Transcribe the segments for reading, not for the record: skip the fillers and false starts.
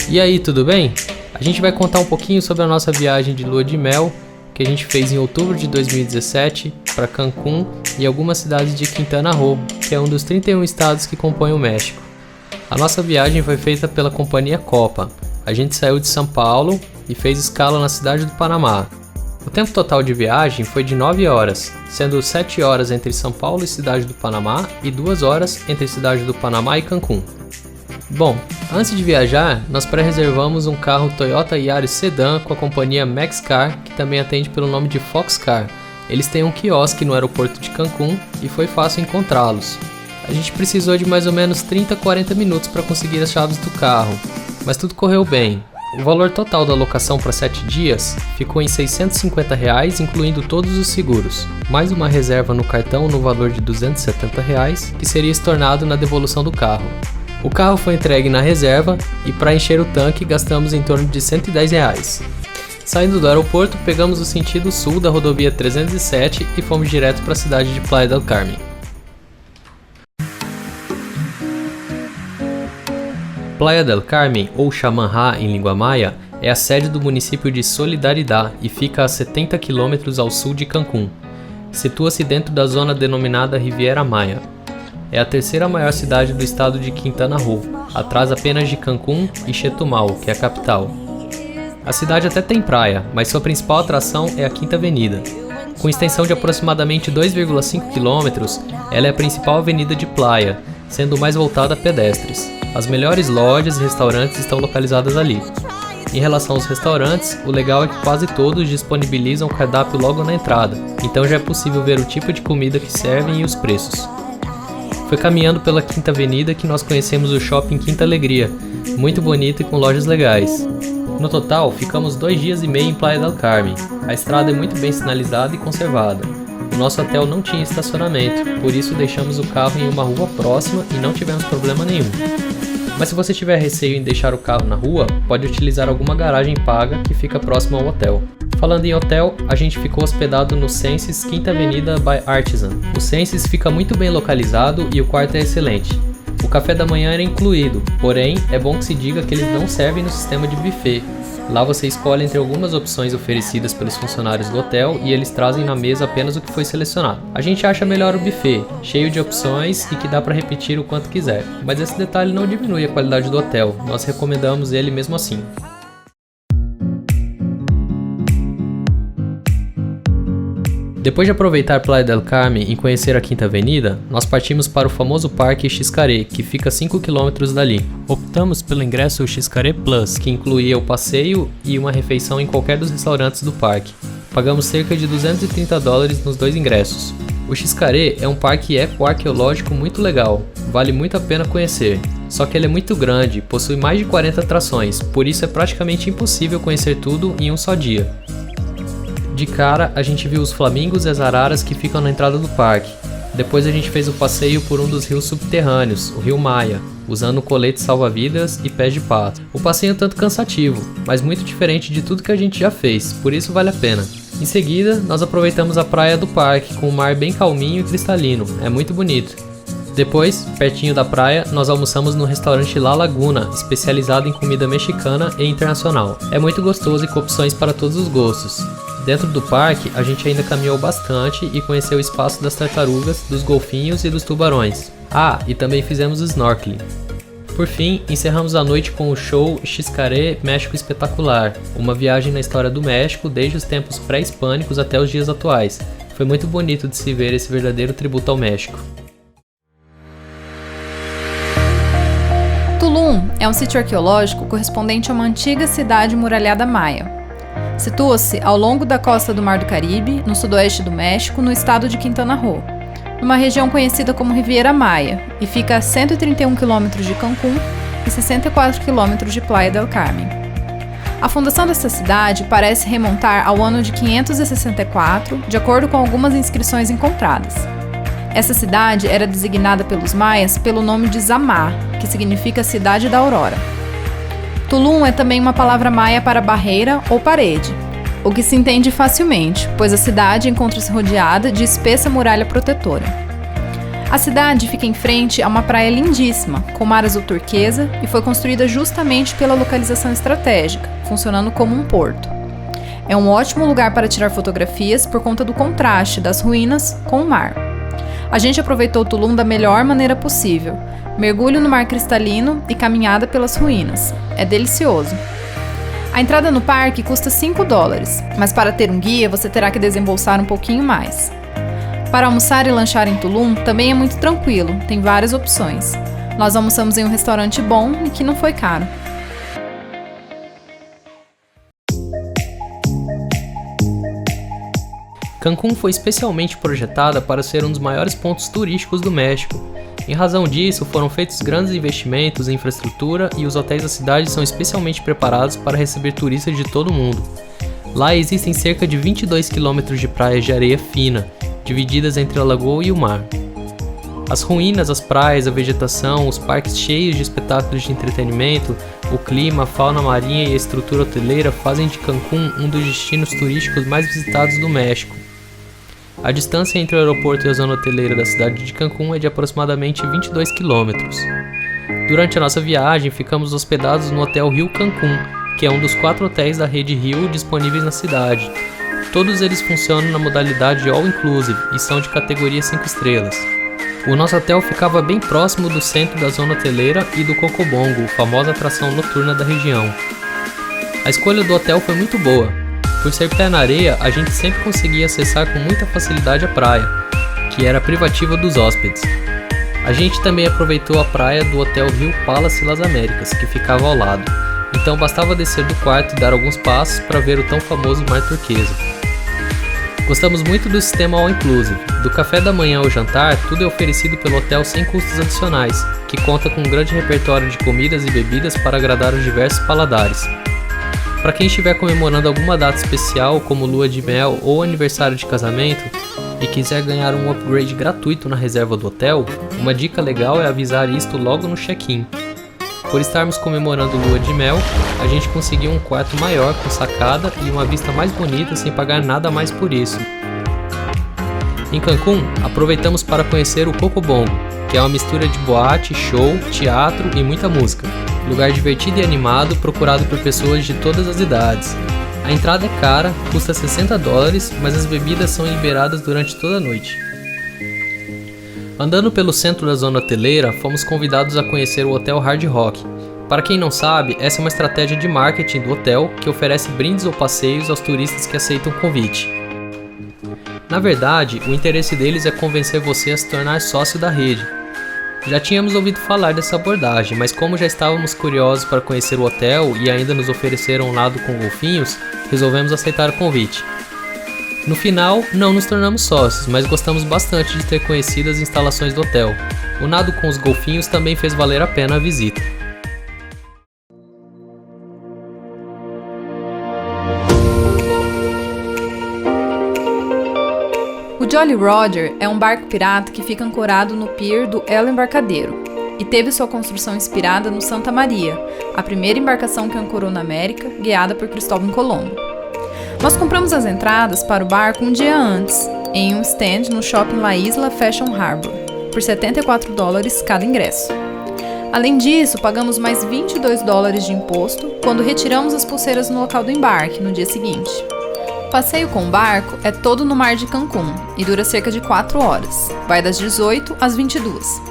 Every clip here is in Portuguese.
E aí, tudo bem? A gente vai contar um pouquinho sobre a nossa viagem de lua de mel que a gente fez em outubro de 2017 para Cancún e algumas cidades de Quintana Roo, que é um dos 31 estados que compõem o México. A nossa viagem foi feita pela companhia Copa. A gente saiu de São Paulo e fez escala na cidade do Panamá. O tempo total de viagem foi de 9 horas, sendo 7 horas entre São Paulo e cidade do Panamá e 2 horas entre cidade do Panamá e Cancún. Bom, antes de viajar, nós pré-reservamos um carro Toyota Yaris Sedan com a companhia Maxcar, que também atende pelo nome de Foxcar. Eles têm um quiosque no aeroporto de Cancún e foi fácil encontrá-los. A gente precisou de mais ou menos 30 a 40 minutos para conseguir as chaves do carro, mas tudo correu bem. O valor total da locação para 7 dias ficou em R$ 650, incluindo todos os seguros, mais uma reserva no cartão no valor de R$ 270, que seria estornado na devolução do carro. O carro foi entregue na reserva e para encher o tanque gastamos em torno de R$ 110. Saindo do aeroporto, pegamos o sentido sul da rodovia 307 e fomos direto para a cidade de Playa del Carmen. Playa del Carmen, ou Chamanjá em língua maia, é a sede do município de Solidaridad e fica a 70 km ao sul de Cancún. Situa-se dentro da zona denominada Riviera Maya. É a terceira maior cidade do estado de Quintana Roo, atrás apenas de Cancún e Chetumal, que é a capital. A cidade até tem praia, mas sua principal atração é a Quinta Avenida. Com extensão de aproximadamente 2,5 km, ela é a principal avenida de Playa, sendo mais voltada a pedestres. As melhores lojas e restaurantes estão localizadas ali. Em relação aos restaurantes, o legal é que quase todos disponibilizam cardápio logo na entrada, então já é possível ver o tipo de comida que servem e os preços. Foi caminhando pela Quinta Avenida que nós conhecemos o Shopping Quinta Alegria, muito bonito e com lojas legais. No total, ficamos 2 dias e meio em Playa del Carmen. A estrada é muito bem sinalizada e conservada. O nosso hotel não tinha estacionamento, por isso deixamos o carro em uma rua próxima e não tivemos problema nenhum. Mas se você tiver receio em deixar o carro na rua, pode utilizar alguma garagem paga que fica próximo ao hotel. Falando em hotel, a gente ficou hospedado no Senses Quinta Avenida by Artisan. O Senses fica muito bem localizado e o quarto é excelente. O café da manhã era incluído, porém é bom que se diga que eles não servem no sistema de buffet. Lá você escolhe entre algumas opções oferecidas pelos funcionários do hotel e eles trazem na mesa apenas o que foi selecionado. A gente acha melhor o buffet, cheio de opções e que dá para repetir o quanto quiser, mas esse detalhe não diminui a qualidade do hotel, nós recomendamos ele mesmo assim. Depois de aproveitar Playa del Carmen e conhecer a Quinta Avenida, nós partimos para o famoso Parque Xcaret, que fica a 5 km dali. Optamos pelo ingresso Xcaret Plus, que incluía o passeio e uma refeição em qualquer dos restaurantes do parque. Pagamos cerca de $230 nos 2 ingressos. O Xcaret é um parque eco-arqueológico muito legal, vale muito a pena conhecer. Só que ele é muito grande, possui mais de 40 atrações, por isso é praticamente impossível conhecer tudo em um só dia. De cara, a gente viu os flamingos e as araras que ficam na entrada do parque. Depois a gente fez o passeio por um dos rios subterrâneos, o Rio Maia, usando colete salva-vidas e pés de pato. O passeio é um tanto cansativo, mas muito diferente de tudo que a gente já fez, por isso vale a pena. Em seguida, nós aproveitamos a praia do parque, com o mar bem calminho e cristalino, é muito bonito. Depois, pertinho da praia, nós almoçamos no restaurante La Laguna, especializado em comida mexicana e internacional. É muito gostoso e com opções para todos os gostos. Dentro do parque, a gente ainda caminhou bastante e conheceu o espaço das tartarugas, dos golfinhos e dos tubarões. Ah, e também fizemos snorkeling. Por fim, encerramos a noite com o show Xcaret México Espetacular, uma viagem na história do México desde os tempos pré-hispânicos até os dias atuais. Foi muito bonito de se ver esse verdadeiro tributo ao México. Tulum é um sítio arqueológico correspondente a uma antiga cidade muralhada maia. Situa-se ao longo da costa do Mar do Caribe, no sudoeste do México, no estado de Quintana Roo. numa região conhecida como Riviera Maya, e fica a 131 km de Cancún e 64 km de Playa del Carmen. A fundação dessa cidade parece remontar ao ano de 564, de acordo com algumas inscrições encontradas. Essa cidade era designada pelos maias pelo nome de Zamá, que significa Cidade da Aurora. Tulum é também uma palavra maia para barreira ou parede, o que se entende facilmente, pois a cidade encontra-se rodeada de espessa muralha protetora. A cidade fica em frente a uma praia lindíssima, com mar azul turquesa, e foi construída justamente pela localização estratégica, funcionando como um porto. É um ótimo lugar para tirar fotografias por conta do contraste das ruínas com o mar. A gente aproveitou Tulum da melhor maneira possível, mergulho no mar cristalino e caminhada pelas ruínas. É delicioso. A entrada no parque custa $5, mas para ter um guia você terá que desembolsar um pouquinho mais. Para almoçar e lanchar em Tulum também é muito tranquilo, tem várias opções. Nós almoçamos em um restaurante bom e que não foi caro. Cancún foi especialmente projetada para ser um dos maiores pontos turísticos do México. Em razão disso, foram feitos grandes investimentos em infraestrutura e os hotéis da cidade são especialmente preparados para receber turistas de todo o mundo. Lá existem cerca de 22 quilômetros de praias de areia fina, divididas entre a lagoa e o mar. As ruínas, as praias, a vegetação, os parques cheios de espetáculos de entretenimento, o clima, a fauna marinha e a estrutura hoteleira fazem de Cancún um dos destinos turísticos mais visitados do México. A distância entre o aeroporto e a zona hoteleira da cidade de Cancún é de aproximadamente 22 quilômetros. Durante a nossa viagem, ficamos hospedados no Hotel Rio Cancún, que é um dos 4 hotéis da rede Rio disponíveis na cidade. Todos eles funcionam na modalidade All Inclusive e são de categoria 5 estrelas. O nosso hotel ficava bem próximo do centro da zona hoteleira e do Cocobongo, famosa atração noturna da região. A escolha do hotel foi muito boa. Por ser pé na areia, a gente sempre conseguia acessar com muita facilidade a praia, que era privativa dos hóspedes. A gente também aproveitou a praia do Hotel Rio Palace Las Américas, que ficava ao lado, então bastava descer do quarto e dar alguns passos para ver o tão famoso mar turquesa. Gostamos muito do sistema All Inclusive. Do café da manhã ao jantar, tudo é oferecido pelo hotel sem custos adicionais, que conta com um grande repertório de comidas e bebidas para agradar os diversos paladares. Para quem estiver comemorando alguma data especial, como lua de mel ou aniversário de casamento, e quiser ganhar um upgrade gratuito na reserva do hotel, uma dica legal é avisar isto logo no check-in. Por estarmos comemorando lua de mel, a gente conseguiu um quarto maior com sacada e uma vista mais bonita sem pagar nada mais por isso. Em Cancún, aproveitamos para conhecer o Cocobongo, que é uma mistura de boate, show, teatro e muita música. Lugar divertido e animado procurado por pessoas de todas as idades. A entrada é cara, custa $60, mas as bebidas são liberadas durante toda a noite. Andando pelo centro da zona hoteleira, fomos convidados a conhecer o Hotel Hard Rock. Para quem não sabe, essa é uma estratégia de marketing do hotel que oferece brindes ou passeios aos turistas que aceitam o convite. Na verdade, o interesse deles é convencer você a se tornar sócio da rede. Já tínhamos ouvido falar dessa abordagem, mas como já estávamos curiosos para conhecer o hotel e ainda nos ofereceram um lado com golfinhos, resolvemos aceitar o convite. No final, não nos tornamos sócios, mas gostamos bastante de ter conhecido as instalações do hotel. O nado com os golfinhos também fez valer a pena a visita. O Jolly Roger é um barco pirata que fica ancorado no pier do El Embarcadero e teve sua construção inspirada no Santa Maria, a primeira embarcação que ancorou na América, guiada por Cristóvão Colombo. Nós compramos as entradas para o barco um dia antes, em um stand no shopping La Isla Fashion Harbor, por $74 cada ingresso. Além disso, pagamos mais $22 de imposto quando retiramos as pulseiras no local do embarque, no dia seguinte. O passeio com o barco é todo no mar de Cancún e dura cerca de 4 horas, vai das 18 às 22.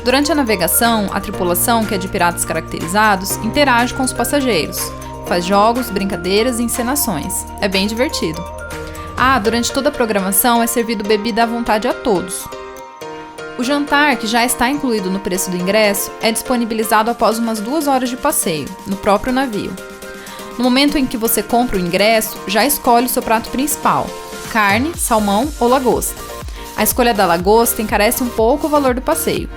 Durante a navegação, a tripulação, que é de piratas caracterizados, interage com os passageiros, faz jogos, brincadeiras e encenações. É bem divertido. Durante toda a programação é servido bebida à vontade a todos. O jantar, que já está incluído no preço do ingresso, é disponibilizado após umas 2 horas de passeio, no próprio navio. No momento em que você compra o ingresso, já escolhe o seu prato principal: carne, salmão ou lagosta. A escolha da lagosta encarece um pouco o valor do passeio.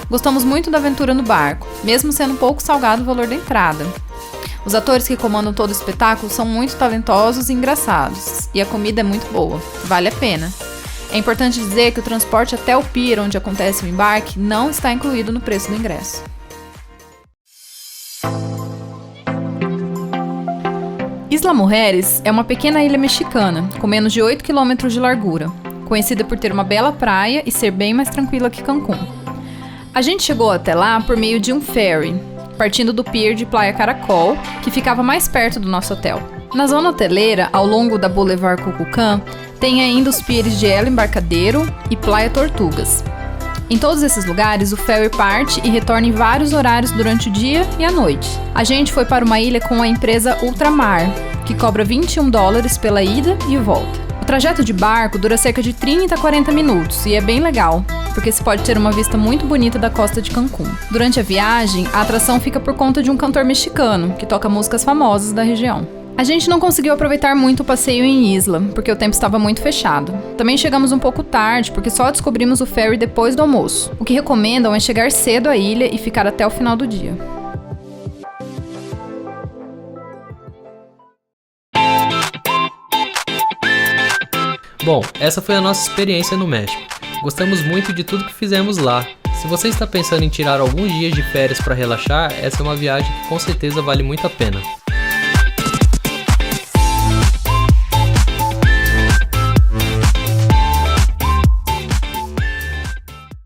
Gostamos muito da aventura no barco, mesmo sendo um pouco salgado o valor da entrada. Os atores que comandam todo o espetáculo são muito talentosos e engraçados, e a comida é muito boa, vale a pena. É importante dizer que o transporte até o pier onde acontece o embarque não está incluído no preço do ingresso. Isla Mujeres é uma pequena ilha mexicana, com menos de 8 km de largura, conhecida por ter uma bela praia e ser bem mais tranquila que Cancún. A gente chegou até lá por meio de um ferry, partindo do pier de Playa Caracol, que ficava mais perto do nosso hotel. Na zona hoteleira, ao longo da Boulevard Cucucán, tem ainda os piers de El Embarcadero e Playa Tortugas. Em todos esses lugares, o ferry parte e retorna em vários horários durante o dia e a noite. A gente foi para uma ilha com a empresa Ultramar, que cobra $21 pela ida e volta. O trajeto de barco dura cerca de 30 a 40 minutos e é bem legal, porque se pode ter uma vista muito bonita da costa de Cancún. Durante a viagem, a atração fica por conta de um cantor mexicano, que toca músicas famosas da região. A gente não conseguiu aproveitar muito o passeio em Isla, porque o tempo estava muito fechado. Também chegamos um pouco tarde, porque só descobrimos o ferry depois do almoço. O que recomendam é chegar cedo à ilha e ficar até o final do dia. Bom, essa foi a nossa experiência no México. Gostamos muito de tudo que fizemos lá. Se você está pensando em tirar alguns dias de férias para relaxar, essa é uma viagem que com certeza vale muito a pena.